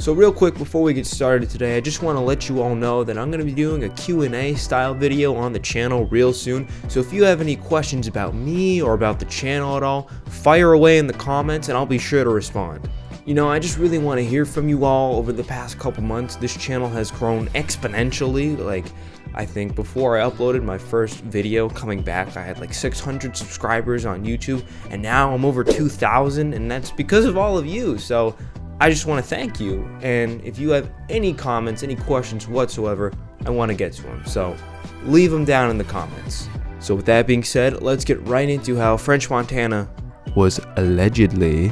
So real quick before we get started today, I just want to let you all know that I'm going to be doing a Q&A style video on the channel real soon. So if you have any questions about me or about the channel at all, fire away in the comments and I'll be sure to respond. You know, I just really want to hear from you all. Over the past couple months, this channel has grown exponentially. Like, I think before I uploaded my first video coming back, I had like 600 subscribers on YouTube, and now I'm over 2,000, and that's because of all of you. So I just want to thank you, and if you have any comments, any questions whatsoever, I want to get to them. So leave them down in the comments. So with that being said, let's get right into how French Montana was allegedly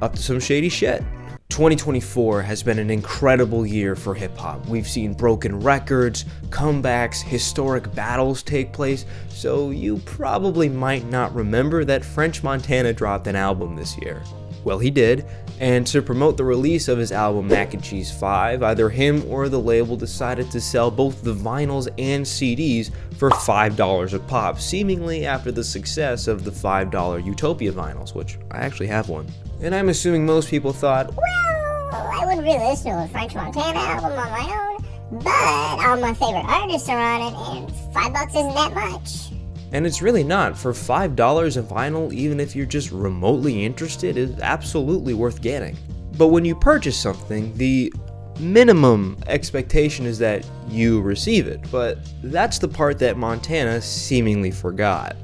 up to some shady shit. 2024 has been an incredible year for hip-hop. We've seen broken records, comebacks, historic battles take place, so you probably might not remember that French Montana dropped an album this year. Well, he did, and to promote the release of his album Mac and Cheese 5, either him or the label decided to sell both the vinyls and CDs for $5 a pop, seemingly after the success of the $5 Utopia vinyls, which I actually have one. And I'm assuming most people thought, well, I wouldn't really listen to a French Montana album on my own, but all my favorite artists are on it, and $5 isn't that much. And it's really not. For $5 a vinyl, even if you're just remotely interested, is absolutely worth getting. But when you purchase something, the minimum expectation is that you receive it. But that's the part that Montana seemingly forgot.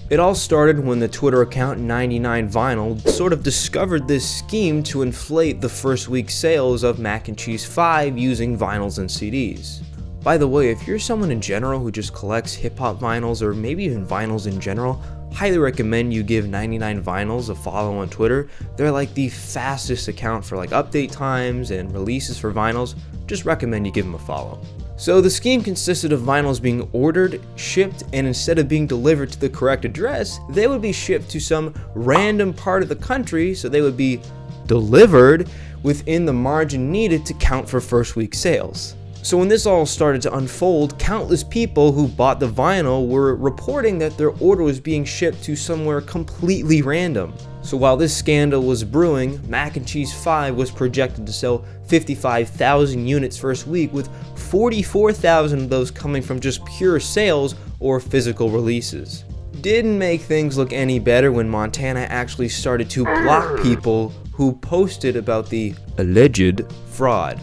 It all started when the Twitter account 99vinyl sort of discovered this scheme to inflate the first week sales of Mac and Cheese 5 using vinyls and CDs. By the way, if you're someone in general who just collects hip-hop vinyls or maybe even vinyls in general, highly recommend you give 99vinyls a follow on Twitter. They're like the fastest account for like update times and releases for vinyls. Just recommend you give them a follow. So the scheme consisted of vinyls being ordered, shipped, and instead of being delivered to the correct address, they would be shipped to some random part of the country, so they would be delivered within the margin needed to count for first week sales. So when this all started to unfold, countless people who bought the vinyl were reporting that their order was being shipped to somewhere completely random. So while this scandal was brewing, Mac and Cheese 5 was projected to sell 55,000 units first week, with 44,000 of those coming from just pure sales or physical releases. Didn't make things look any better when Montana actually started to block people who posted about the alleged fraud.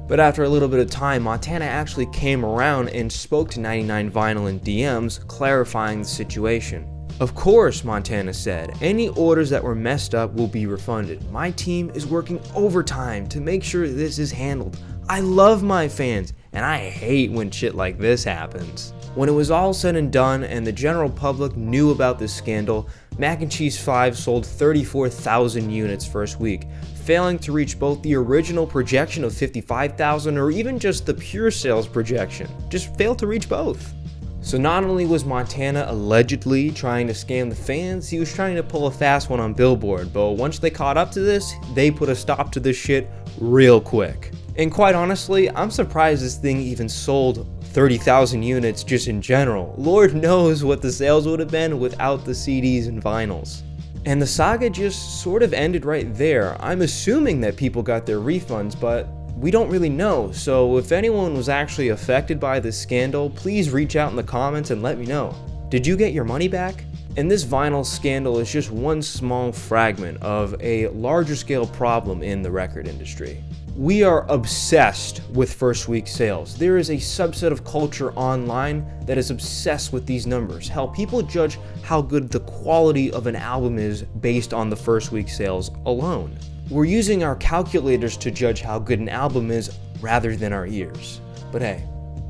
But after a little bit of time, Montana actually came around and spoke to 99vinyl in DMs, clarifying the situation. Of course, Montana said, any orders that were messed up will be refunded. My team is working overtime to make sure this is handled. I love my fans, and I hate when shit like this happens. When it was all said and done and the general public knew about this scandal, Mac and Cheese 5 sold 34,000 units first week, failing to reach both the original projection of 55,000 or even just the pure sales projection. Just failed to reach both. So not only was Montana allegedly trying to scam the fans, he was trying to pull a fast one on Billboard, but once they caught up to this, they put a stop to this shit real quick. And quite honestly, I'm surprised this thing even sold 30,000 units just in general. Lord knows what the sales would have been without the CDs and vinyls. And the saga just sort of ended right there. I'm assuming that people got their refunds, but we don't really know. So if anyone was actually affected by this scandal, please reach out in the comments and let me know. Did you get your money back? And this vinyl scandal is just one small fragment of a larger scale problem in the record industry. We are obsessed with first week sales. There is a subset of culture online that is obsessed with these numbers. Hell, people judge how good the quality of an album is based on the first week sales alone. We're using our calculators to judge how good an album is rather than our ears. But hey,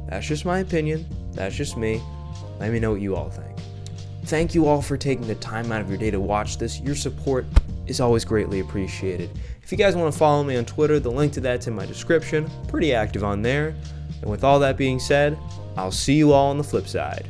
that's just my opinion. That's just me. Let me know what you all think. Thank you all for taking the time out of your day to watch this. Your support is always greatly appreciated. If you guys want to follow me on Twitter, the link to that's in my description. Pretty active on there. And with all that being said, I'll see you all on the flip side.